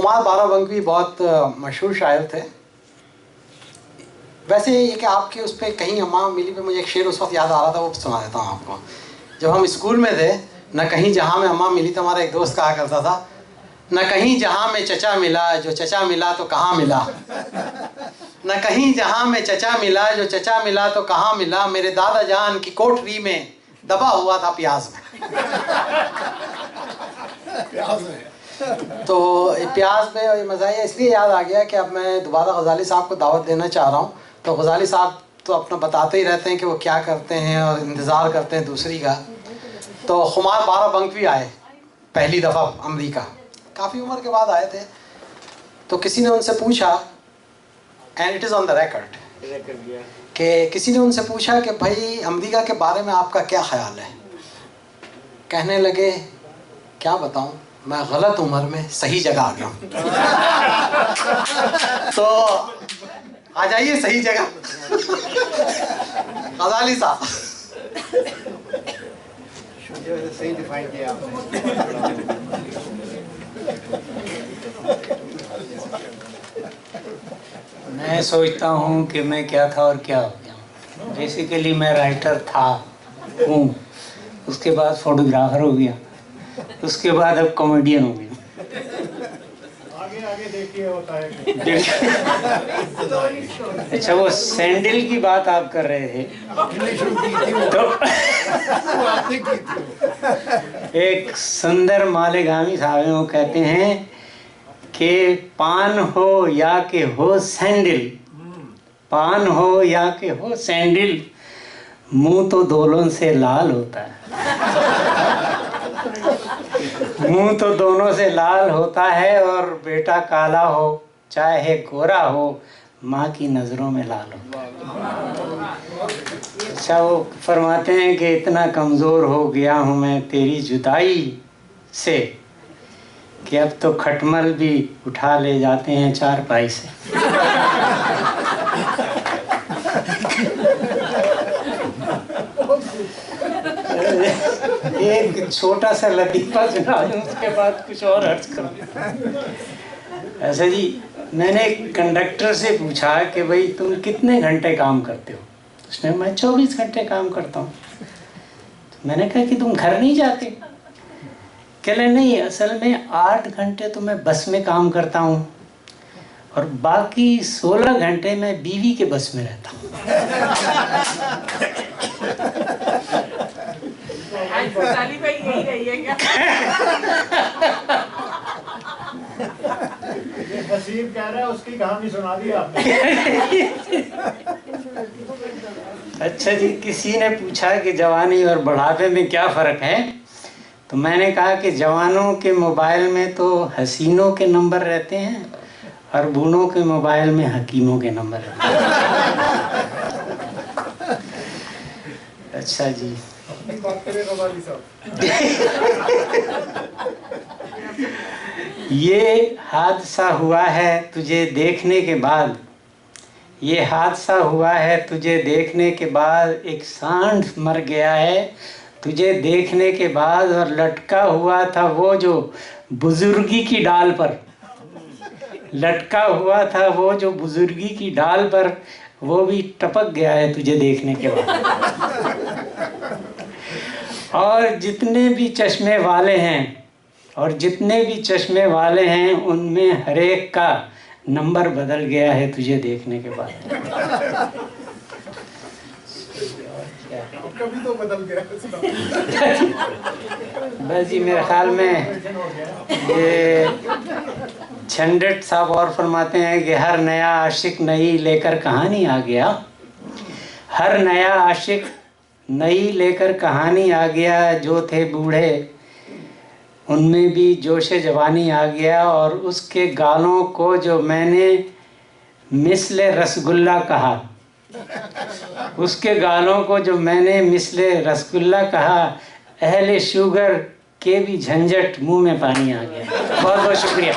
खुमार बाराबंकी बहुत मशहूर शायर थे। वैसे ये कि आपके उस पर कहीं अम्मा मिली पे मुझे एक शेर उस वक्त याद आ रहा था, वो सुना देता हूँ आपको। जब हम स्कूल में थे, न कहीं जहाँ में अम्मा मिली, तो हमारा एक दोस्त कहा करता था, न कहीं जहाँ में चचा मिला, जो चचा मिला तो कहाँ मिला। न कहीं जहाँ में चचा मिला, जो चचा मिला तो कहाँ मिला, मेरे दादा जान की कोठरी में दबा हुआ था प्याज में। तो प्याज में ये मज़ाहिया इसलिए याद आ गया कि अब मैं दोबारा गज़ाली साहब को दावत देना चाह रहा हूँ। तो गज़ाली साहब तो अपना बताते ही रहते हैं कि वो क्या करते हैं और इंतज़ार करते हैं दूसरी का। तो खुमार बाराबंकी आए पहली दफ़ा अमेरिका, काफ़ी उम्र के बाद आए थे। तो किसी ने उनसे पूछा, and it is on the record, कि किसी ने उनसे पूछा कि भाई अमेरिका के बारे में आपका क्या ख्याल है। कहने लगे, क्या बताऊं, मैं गलत उम्र में सही जगह आ गया हूँ। तो आ जाइए सही जगह। गज़ाली साहब सही डिफाइन किया आपने। मैं सोचता हूँ कि मैं क्या था और क्या हो गया। बेसिकली मैं राइटर था, हूँ, उसके बाद फोटोग्राफर हो गया, उसके बाद अब कॉमेडियन हो गया। आगे आगे देखिए होता है। अच्छा, वो सैंडल की बात आप कर रहे थे, तो एक सुंदर मालेगामी साहब हैं, वो कहते हैं कि पान हो या के हो सैंडल, पान हो या के हो सैंडल, मुंह तो दोनों से लाल होता है। मुंह तो दोनों से लाल होता है, और बेटा काला हो चाहे गोरा हो, माँ की नज़रों में लाल होता है। अच्छा, वो फरमाते हैं कि इतना कमज़ोर हो गया हूँ मैं तेरी जुदाई से कि अब तो खटमल भी उठा ले जाते हैं चारपाई से। एक छोटा सा लतीफ़ा सुना दूं, उसके बाद कुछ और अर्ज करूं। ऐसा जी, मैंने एक कंडक्टर से पूछा कि भाई तुम कितने घंटे काम करते हो। उसने, मैं 24 घंटे काम करता हूँ। तो मैंने कहा कि तुम घर नहीं जाते? कहले, नहीं, असल में 8 घंटे तो मैं बस में काम करता हूँ, और बाकी 16 घंटे मैं बीवी के बस में रहता हूँ। भाई यही रही है क्या? नसीब कह रहा है, उसकी कहानी सुना दी आपने। अच्छा जी, किसी ने पूछा कि जवानी और बुढ़ापे में क्या फ़र्क है, तो मैंने कहा कि जवानों के मोबाइल में तो हसीनों के नंबर रहते हैं, और बूढ़ों के मोबाइल में हकीमों के नंबर रहते हैं। अच्छा जी, बात करें गज़ाली साहब। ये हादसा हुआ है तुझे देखने के बाद, ये हादसा हुआ है तुझे देखने के बाद, एक सांड मर गया है तुझे देखने के बाद, और लटका हुआ था वो जो बुजुर्गी की डाल पर, लटका हुआ था वो जो बुजुर्गी की डाल पर, वो भी टपक गया है तुझे देखने के बाद। और जितने भी चश्मे वाले हैं, और जितने भी चश्मे वाले हैं, उनमें हर एक का नंबर बदल गया है तुझे देखने के बाद। कभी तो बदल गया। बस जी, मेरे ख्याल में ये झंझट साहब और फरमाते हैं कि हर नया आशिक नई लेकर कहानी आ गया, हर नया आशिक नई लेकर कहानी आ गया, जो थे बूढ़े उनमें भी जोश जवानी आ गया, और उसके गालों को जो मैंने मिसले रसगुल्ला कहा, उसके गालों को जो मैंने मिसले रसगुल्ला कहा, अहले शुगर के भी झंझट मुंह में पानी आ गया। बहुत बहुत शुक्रिया।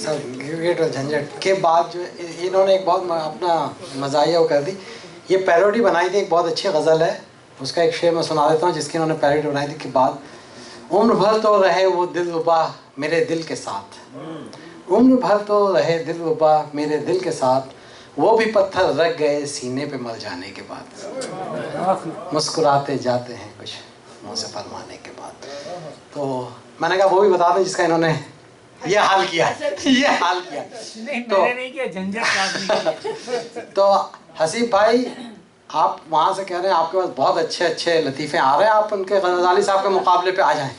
गिरगिट और झंझट के बाद जो इन्होंने एक बहुत अपना मज़ाहिया वो कर दी। ये पैरोडी बनाई थी, एक बहुत अच्छी गज़ल है, उसका एक शेर मैं सुना देता हूँ जिसकी इन्होंने पैरोडी बनाई थी। के बाद उम्र भर तो रहे वो दिलरुबा मेरे दिल के साथ, उम्र भर तो रहे दिलरुबा मेरे दिल के साथ, वो भी पत्थर रख गए सीने पे मर जाने के बाद, मुस्कुराते जाते हैं कुछ मुँह से फरमाने के बाद। तो मैंने कहा वो भी बता दें जिसका इन्होंने ये हाल किया, ये हाल किया। तो मैंने नहीं किया, झंझट काटनी। तो हसीब भाई आप वहाँ से कह रहे हैं आपके पास बहुत अच्छे अच्छे लतीफ़े आ रहे हैं, आप उनके गज़ाली साहब के मुकाबले पे आ जाएं,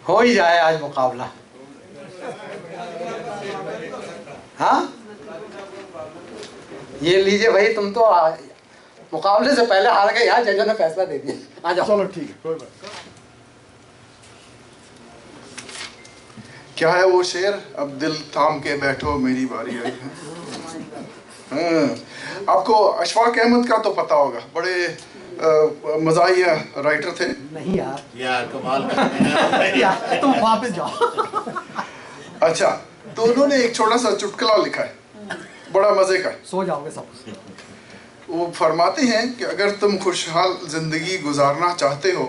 हो ही जाए आज मुकाबला। हाँ ये लीजिए भाई, तुम तो मुकाबले से पहले हार गए, यहाँ जजों ने फैसला दे दिया। आ जाओ। चलो ठीक है, कोई बात नहीं। क्या है वो शेर, अब दिल थाम के बैठो मेरी बारी आई है। हाँ, आपको अशफाक अहमद का तो पता होगा, बड़े मज़ाहिया राइटर थे। नहीं यार कमाल करते हैं यार तुम वापस जाओ। अच्छा, तो उन्होंने एक छोटा सा चुटकुला लिखा है, बड़ा मज़े का। सो जाओगे सब। वो फरमाते हैं कि अगर तुम खुशहाल ज़िंदगी गुजारना चाहते हो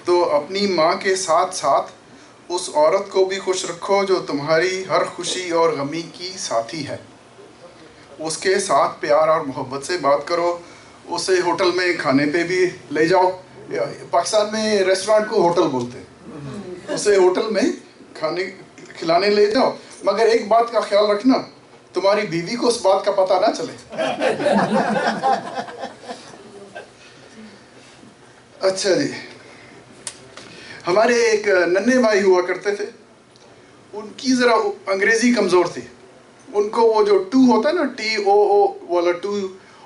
तो अपनी माँ के साथ साथ उस औरत को भी खुश रखो जो तुम्हारी हर खुशी और गमी की साथी है। उसके साथ प्यार और मोहब्बत से बात करो, उसे होटल में खाने पे भी ले जाओ। पाकिस्तान में रेस्टोरेंट को होटल बोलते हैं, उसे होटल में खाने खिलाने ले जाओ, मगर एक बात का ख्याल रखना, तुम्हारी बीवी को उस बात का पता ना चले। अच्छा जी, हमारे एक नन्हे भाई हुआ करते थे, उनकी ज़रा अंग्रेज़ी कमज़ोर थी। उनको वो जो टू होता है ना, TOO वाला टू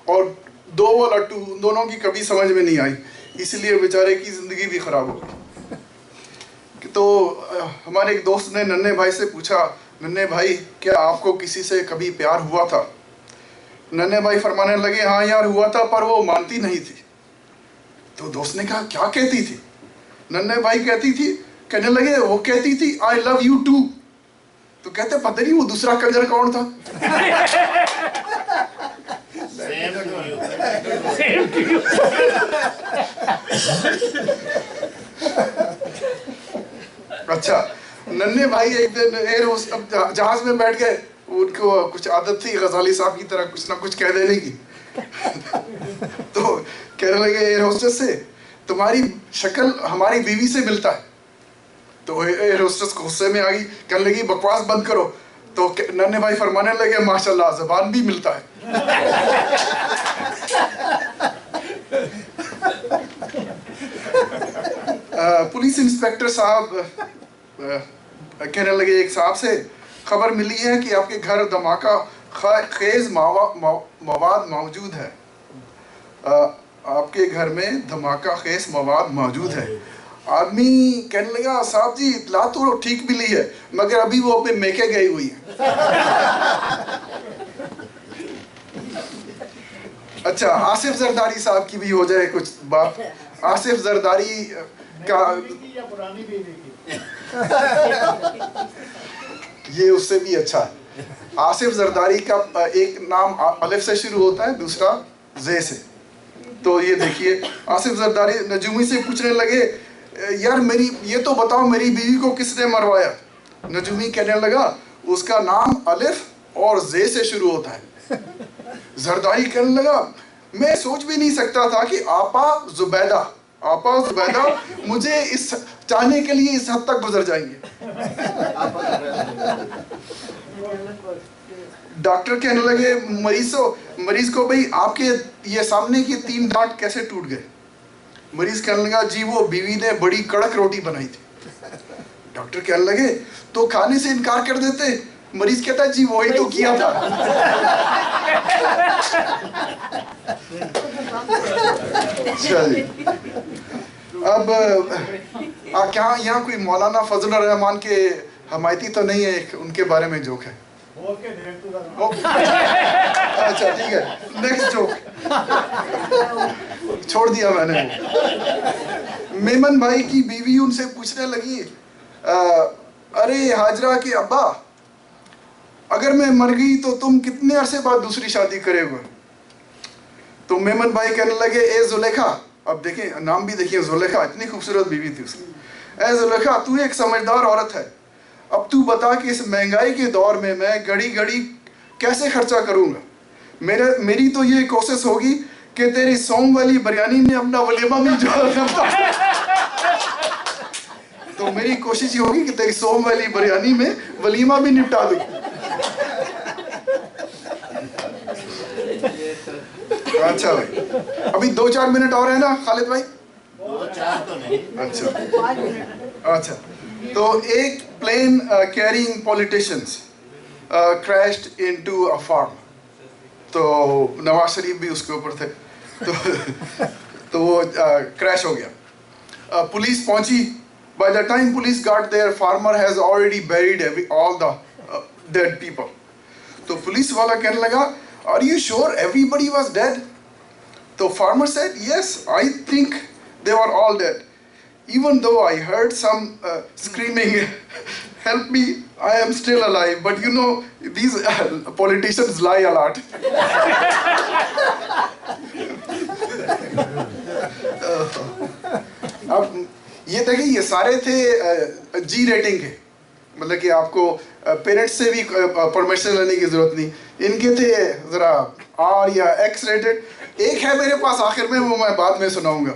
और दो वाला टू, दोनों की कभी समझ में नहीं आई, इसलिए बेचारे की ज़िंदगी भी ख़राब हो गई। तो हमारे एक दोस्त ने नन्हे भाई से पूछा, नन्हे भाई क्या आपको किसी से कभी प्यार हुआ था? नन्हे भाई फरमाने लगे, हाँ यार हुआ था, पर वो मानती नहीं थी। तो दोस्त ने कहा क्या कहती थी? नन्हे भाई कहने लगे, वो कहती थी आई लव यू टू। तो कहते पता नहीं वो दूसरा कंजर कौन था। अच्छा, नन्हे भाई एक दिन जहाज में बैठ गए, उनको कुछ आदत थी गजाली साहब की तरह कुछ ना कुछ कह देने की। तो कहने लगे एयर होस्टेस से, तुम्हारी शक्ल हमारी बीवी से मिलता है। तो एयर होस्टेस गुस्से में आ गई, कहने लगी बकवास बंद करो। तो नन्हे भाई फरमाने लगे, माशाल्लाह ज़बान भी मिलता है। पुलिस इंस्पेक्टर साहब कहने लगे एक साहब से, खबर मिली है कि आपके घर धमाका खेज मवाद मौजूद है। आपके घर में धमाका खेज मवाद मौजूद है। आदमी कहने लगा, साहब जी इतला तो ठीक मिली है, मगर अभी वो अपने मेके गई हुई है। अच्छा, आसिफ जरदारी साहब की भी हो जाए कुछ बात। आसिफ जरदारी का पुरानी बीवी की ये उससे भी अच्छा है। आसिफ जरदारी का एक नाम अलिफ से शुरू होता है, दूसरा जे से। तो ये देखिए, आसिफ जरदारी नजूमी से पूछने लगे, यार मेरी ये तो बताओ मेरी बीवी को किसने मरवाया? नजूमी कहने लगा, उसका नाम अलिफ और जे से शुरू होता है। जरदारी कहने लगा, मैं सोच भी नहीं सकता था कि आपा जुबैदा मुझे इस चाहने के लिए इस हद तक गुजर जाएंगे। डॉक्टर कहने लगे मरीज को भाई आपके ये सामने की 3 दांत कैसे टूट गए? मरीज कहने लगा, जी वो बीवी ने बड़ी कड़क रोटी बनाई थी। डॉक्टर कहने लगे, तो खाने से इनकार कर देते? मरीज कहता है, जी वही तो किया था। चलिए, अब क्या यहाँ कोई मौलाना फजल रहमान के हमायती तो नहीं है, उनके बारे में जोक है? अच्छा ठीक है, नेक्स्ट जोक छोड़ दिया मैंने। मेमन भाई की बीवी उनसे पूछने लगी, अरे हाजरा के अब्बा, अगर मैं मर गई तो तुम कितने अरसे बाद दूसरी शादी करोगे? तो मेमन भाई कहने लगे, ए जुलेखा, अब देखें नाम भी देखिए, जुलेखा, इतनी खूबसूरत बीवी थी उसकी। ऐ जुलेखा, तू एक समझदार औरत है, अब तू बता कि इस महंगाई के दौर में मैं घड़ी घड़ी कैसे खर्चा करूंगा। मेरी तो ये कोशिश होगी कि तेरी सोम वाली बिरयानी में अपना वलीमा भी जो तो मेरी कोशिश ये होगी कि तेरी सोम वाली बिरयानी में वलीमा भी निपटा दूं। अच्छा भाई, अभी 2-4 मिनट और है ना खालिद भाई? 2-4 तो नहीं। अच्छा, तो एक plane carrying politicians crashed into a farm, तो नवाज शरीफ भी उसके ऊपर थे, तो वो क्रैश हो गया। पुलिस पहुंची, by the time police got there, farmer has already buried all the dead people. तो पुलिस वाला कहने लगा, are you sure everybody was dead? तो farmer said, yes, I think they were all dead, even though I heard some screaming, help me, I am still alive. But you know, these politicians lie a lot. अब ये देखिए, ये सारे थे जी rating के, मतलब कि आपको पेरेंट्स से भी परमिशन लेने की जरूरत नहीं। इनके थे जरा आर या एक्स रेटेड। एक है मेरे पास आखिर में, वो मैं बाद में सुनाऊंगा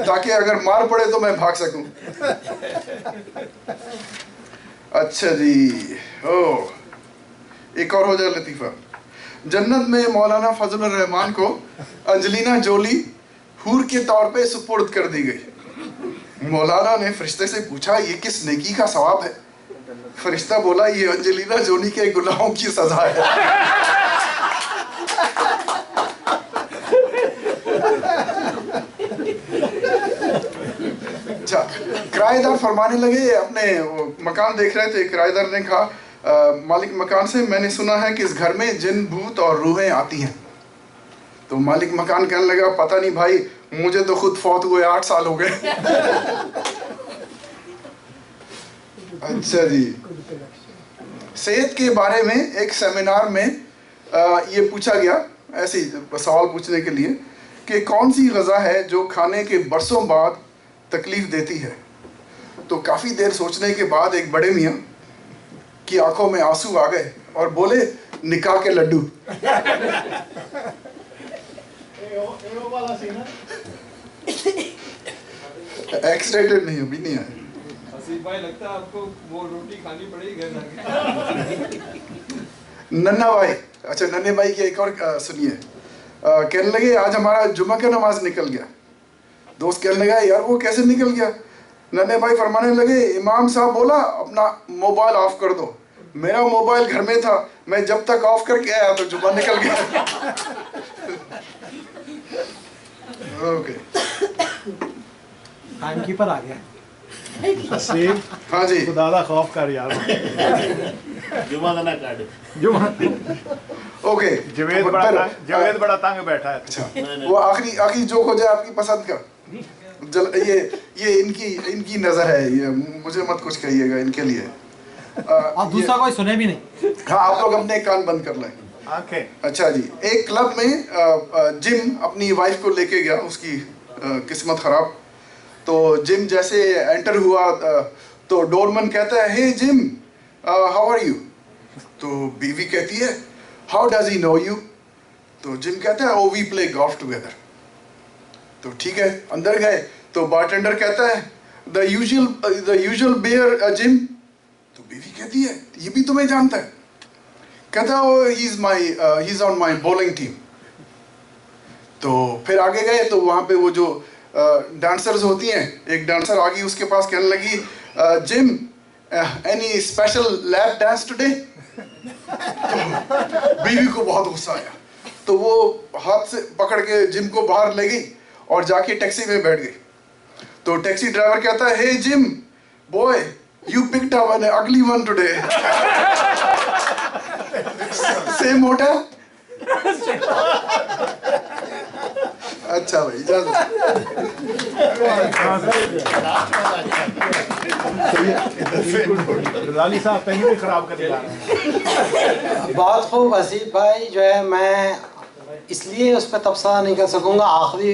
ताकि अगर मार पड़े तो मैं भाग सकूं। अच्छा जी, ओह एक और हो जाए लतीफ़ा। जन्नत में मौलाना फजलुर रहमान को अंजलिना जोली हूर के तौर पे सुपुर्द कर दी गई। मौलाना ने फरिश्ते से पूछा, ये किस नेकी का सवाब है? फरिश्ता बोला, ये अंजलिना जोली के गुनाहों की सजा है। अच्छा, किराएदार फरमाने लगे, अपने मकान देख रहे थे, किराएदार ने कहा मालिक मकान से, मैंने सुना है कि इस घर में जिन भूत और रूहें आती हैं। तो मालिक मकान कहने लगा, पता नहीं भाई, मुझे तो खुद फौत हुए 8 साल हो गए। अच्छा जी, सेहत के बारे में एक सेमिनार में ये पूछा गया, ऐसे सवाल पूछने के लिए, कि कौन सी ग़ज़ा है जो खाने के बरसों बाद तकलीफ देती है। तो काफ़ी देर सोचने के बाद एक बड़े मियाँ की आंखों में आंसू आ गए और बोले, निकाह के लड्डू। वाला सीन एक्स रेटेड नहीं, अभी नहीं आया। हसीब भाई, लगता है आपको वो रोटी खानी पड़ेगी घर जाके। नन्ना भाई, अच्छा नन्हे भाई की एक और सुनिए। कहने लगे, आज हमारा जुम्मा का नमाज निकल गया। दोस्त कहने लगा, यार वो कैसे निकल गया? नन्हे भाई फरमाने लगे, इमाम साहब बोला अपना मोबाइल ऑफ कर दो। मेरा मोबाइल घर में था, मैं जब तक ऑफ करके आया तो जुम्मा निकल गया। ओके, टाइमकीपर आ गया। हसीब, हाँ जी, खुदा दा खौफ कर यार। जुमा ना काट। जुमा ओके। जवेद बड़ा तंग बैठा है। अच्छा, वो आखिरी जोक हो जाए आपकी पसंद का। ये इनकी नजर है, ये मुझे मत कुछ कहिएगा, इनके लिए। आप दूसरा कोई सुने भी नहीं। हाँ, आप लोग अपने कान बंद कर लें। अच्छा जी, एक क्लब में जिम अपनी वाइफ को लेके गया, उसकी किस्मत खराब। तो जिम जैसे एंटर हुआ तो डोरमैन कहता है, hey Jim, how are you? तो बीवी कहती है, how does he know you? तो जिम कहता है, oh we play golf together. तो ठीक है, अंदर गए तो बारटेंडर कहता है, द यूजुअल बियर जिम। तो बीवी कहती है, ये भी तुम्हें जानता है? कहता है, he is on my bowling team. तो फिर आगे गए तो वहाँ पे वो जो डांसर्स होती हैं, एक डांसर आ गई उसके पास, कहने लगी, gym, any special lap dance today? बीवी को बहुत गुस्सा आया, तो वो हाथ से पकड़ के जिम को बाहर ले गई और जाके टैक्सी में बैठ गई। तो टैक्सी ड्राइवर कहता है, hey Jim boy, you picked up an ugly one today. Same hotel. अच्छा भाई, रज़ाली साहब कहीं भी खराब कर दिया। बहुत खूब हसीब भाई, जो है मैं इसलिए उस पर तबसरा नहीं कर सकूंगा। आखिरी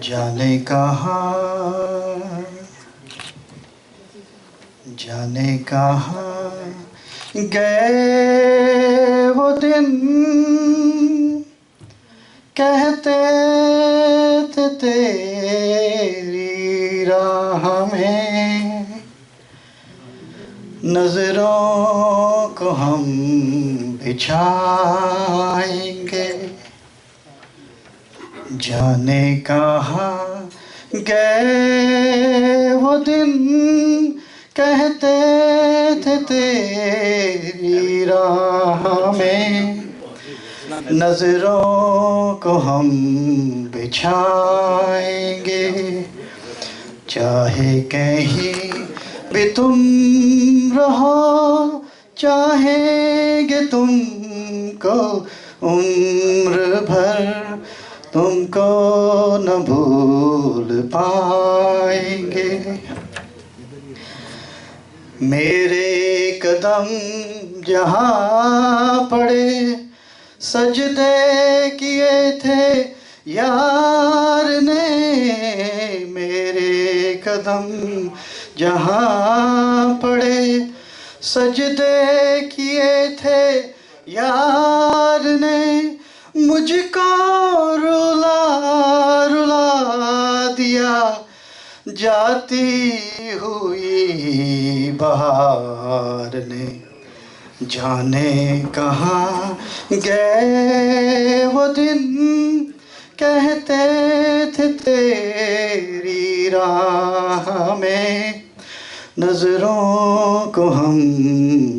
जाने कहाँ गए वो दिन, कहते थे तेरी राह में नजरों को हम बिछाएंगे। जाने कहाँ गए वो दिन, कहते थे तेरी राह में नजरों को हम बिछाएंगे। चाहे कहीं भी तुम रहो, चाहेंगे तुमको उम्र भर, तुमको न भूल पाएंगे। मेरे कदम जहाँ पड़े, सजदे किए थे यार ने। मेरे कदम जहाँ पड़े, सजदे किए थे यार ने। मुझको रुला रुला दिया जाती हुई बहार ने। जाने कहाँ गए वो दिन, कहते थे तेरी राह में नजरों को हम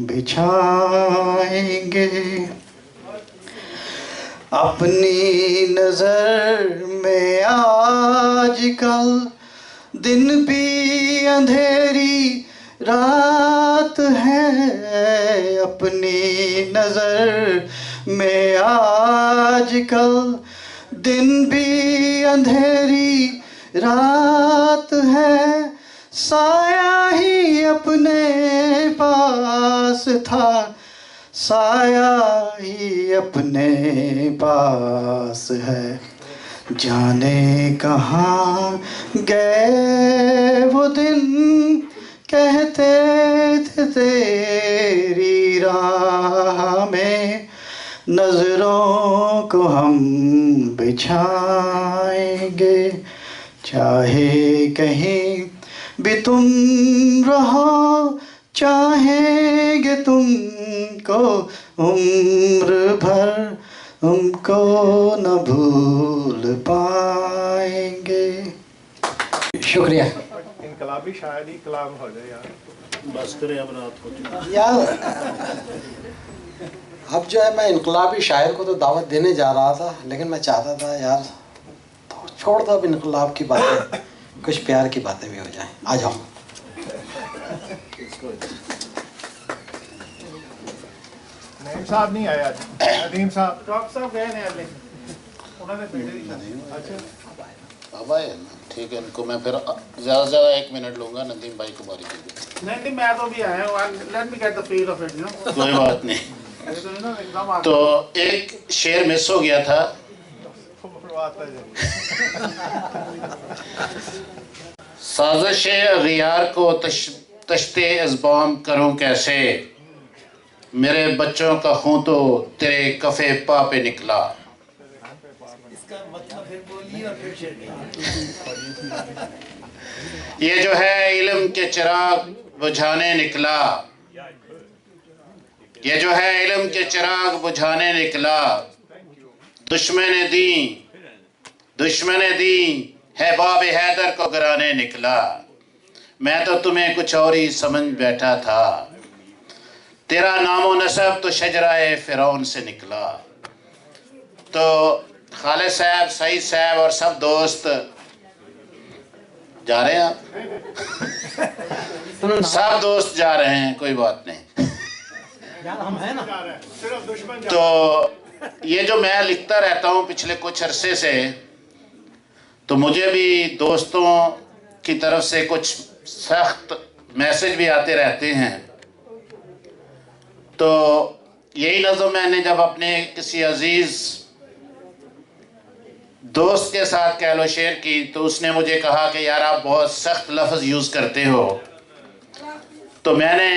बिछाएंगे। अपनी नजर में आजकल दिन भी अंधेरी रात है। अपनी नजर में आजकल दिन भी अंधेरी रात है। साया ही अपने पास था, साया ही अपने पास है। जाने कहाँ गए वो दिन, कहते थे तेरी राह में नजरों को हम बिछाएंगे। चाहे कहीं भी तुम रहो, चाहेंगे तुमको उम्र भर, तुमको न भूल पाएंगे। शुक्रिया। इनकलाबी शायरी कलाम हो जाए यार। बस करें अब रात को यार। अब जो है मैं इनकलाबी शायर को तो दावत देने जा रहा था, लेकिन मैं चाहता था यार तो छोड़ दो अब इनकलाब की बातें, कुछ प्यार की बातें भी हो जाएं। आ जाओ। नईम साहब नहीं आया आज। नदीम साहब, डॉक्टर साहब गए नहीं अगले, उन्होंने भेजे ही नहीं। अच्छा बाबा है ना, ठीक है। इनको मैं फिर ज़्यादा से ज़्यादा 1 मिनट लूँगा। नदीम भाई को बारी दीजिए। नहीं मैं तो भी आया हूँ। Let me get the feel of it, you know. कोई बात नहीं। तो एक शेर मिस हो गया था। साजिश अगियार को तश्ते अज़बाम करूं कैसे, मेरे बच्चों का खून तो तेरे कफ़े पा पे निकला। ये जो है इल्म के चिराग बुझाने निकला, ये जो है इल्म के चिराग बुझाने निकला। दुश्मन दी है बाब हैदर को गिराने निकला। मैं तो तुम्हें कुछ और ही समझ बैठा था, तेरा नामो नसब तो शजराए फिरौन से निकला। तो खालिद साहब, सईद साहब और सब दोस्त जा रहे हैं। आप सब दोस्त जा रहे हैं, कोई बात नहीं। हम हैं ना। तो ये जो मैं लिखता रहता हूँ पिछले कुछ अरसे से, तो मुझे भी दोस्तों की तरफ से कुछ सख्त मैसेज भी आते रहते हैं। तो यही नज़म मैंने जब अपने किसी अजीज़ दोस्त के साथ कह लो शेयर की, तो उसने मुझे कहा कि यार आप बहुत सख्त लफ्ज़ यूज़ करते हो। तो मैंने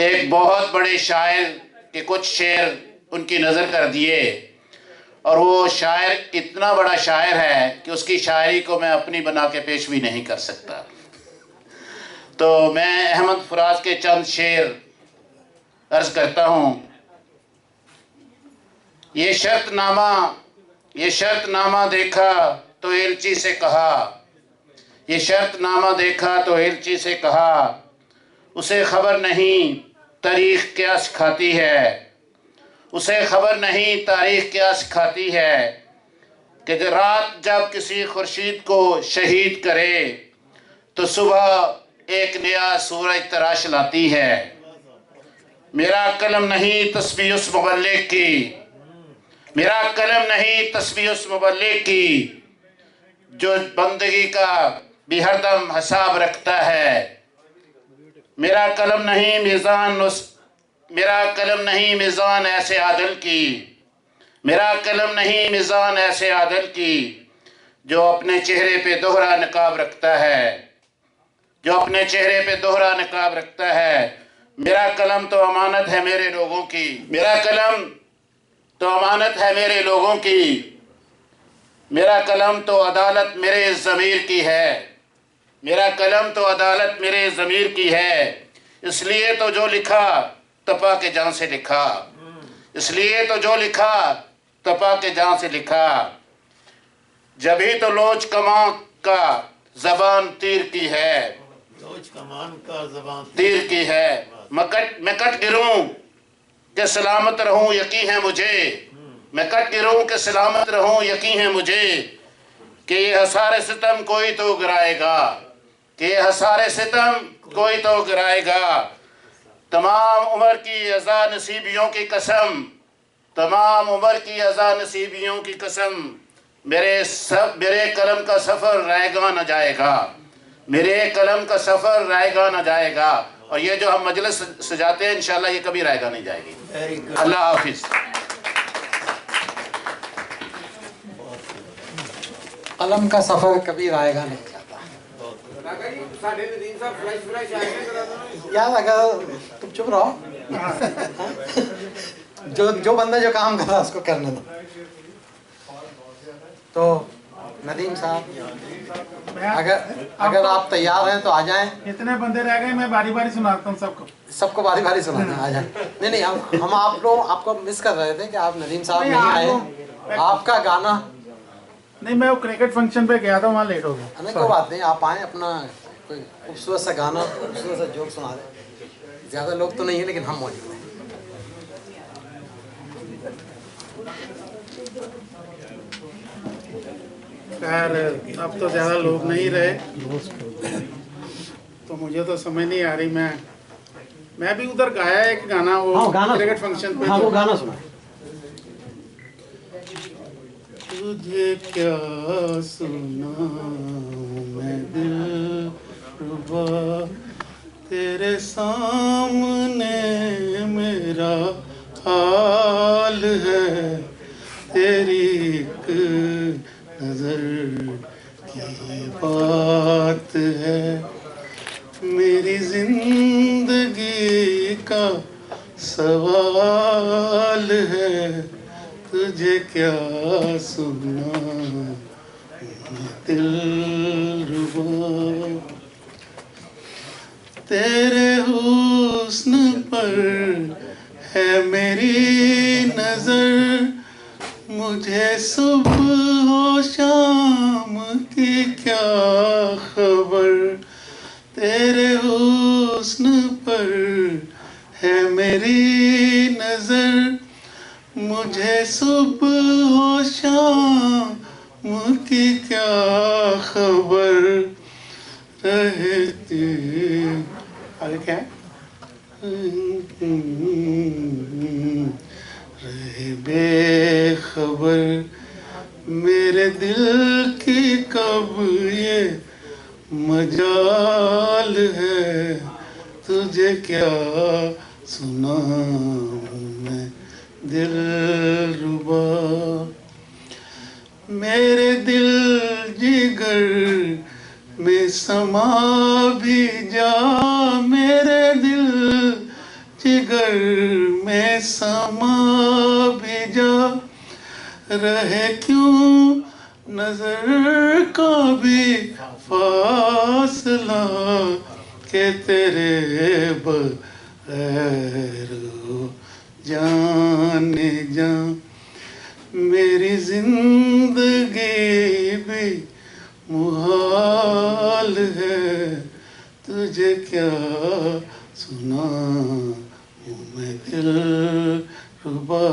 एक बहुत बड़े शायर के कुछ शेर उनकी नज़र कर दिए, और वो शायर इतना बड़ा शायर है कि उसकी शायरी को मैं अपनी बना के पेश भी नहीं कर सकता। तो मैं अहमद फराज के चंद शेर अर्ज़ करता हूँ। ये शर्तनामा देखा तो एलची से कहा, ये शर्तनामा देखा तो एलची से कहा, उसे खबर नहीं तारीख क्या सिखाती है, उसे खबर नहीं तारीख क्या सिखाती है, कि रात जब किसी खुर्शीद को शहीद करे तो सुबह एक नया सूरज तराश लाती है। मेरा कलम नहीं तस्बीह उस मुबल्लिग की, मेरा कलम नहीं तस्बीह उस मुबल्लिग की, जो बंदगी का भी हरदम हिसाब रखता है। मेरा कलम नहीं मीज़ान ऐसे आदल की, मेरा कलम नहीं मीज़ान ऐसे आदल की, जो अपने चेहरे पे दोहरा नकाब रखता है, जो अपने चेहरे पे दोहरा नकाब रखता है। मेरा कलम तो अमानत है मेरे लोगों की, मेरा कलम तो अमानत है मेरे लोगों की, मेरा कलम तो अदालत मेरे ज़मीर की है, मेरा कलम तो अदालत मेरे ज़मीर की है। इसलिए तो जो लिखा तपा के जान से लिखा, इसलिए तो जो लिखा तपा के जान से लिखा। जभी तो लोच कमान का ज़बान तीर की है, लोच कमान का ज़बान तीर की है। मैं कट गिरूं कि सलामत रहूं यकीन है मुझे, मैं कट गिरूं कि सलामत रहूं यकीन है मुझे, कि ये हसारे सितम कोई तो गिराएगा, कि ये हसारे सितम कोई तो गिराएगा। तमाम उम्र की अज़ा नसीबियों की कसम, तमाम उम्र की अज़ा नसीबियों की कसम, मेरे कलम का सफ़र रहेगा न जाएगा, मेरे कलम का सफ़र रहेगा न जाएगा। और ये जो हम मजलिस सजाते हैं इंशाल्लाह ये कभी रहेगा नहीं जाएगी। अल्लाह हाफिज़। कलम का सफ़र कभी रायगा नहीं जाता। यार अगर तुम चुप रहो जो बंदा जो काम कर रहा है उसको करने दो। तो नदीम साहब अगर आप तैयार हैं तो आ जाएं। इतने बंदे रह गए, मैं बारी बारी सुनाता हूँ सबको बारी बारी सुनाते हैं, आ जाएं। नहीं हम आपको मिस कर रहे थे कि आप नदीम साहब नहीं आए। आपका गाना नहीं, मैं वो क्रिकेट फंक्शन पे गया था, वहाँ लेट हो गया। नहीं कोई बात नहीं, आप आए, अपना कोई खूबसूरत सा गाना, खूबसूरत सा जोक सुना दें। ज़्यादा लोग तो नहीं है लेकिन हम मौजूद हैं। खैर अब तो ज़्यादा लोग नहीं रहे तो मुझे तो समझ नहीं आ रही। मैं भी उधर गाया एक गाना, वो क्रिकेट फंक्शन पे। हाँ, वो गाना सुना। तुझे क्या सुनाऊं मैं दिलरुबा, तेरे सामने मेरा हाल है, तेरी एक नजर की बात है, मेरी जिंदगी का सवाल है, तुझे क्या सुनाऊं दिलरुबा, तेरे हुस्न पर है मेरी नजर, मुझे सुबह हो शाम की क्या खबर, तेरे हुस्न पर है मेरी नजर, मुझे सुबह हो शाम की क्या खबर, रहती आगे क्या है? रहे बेखबर मेरे दिल की कब ये मजाल है, तुझे क्या सुनाऊं मैं दिल रुबा, मेरे दिल जिगर में समा भी जा, मेरे दिल जिगर में समा भी जा, रहे क्यों नजर का भी फासला के तेरे बगैर जाने जा, मेरी जिंदगी भी मुहाल है, तुझे क्या सुनाऊं मैं दिल रुबा।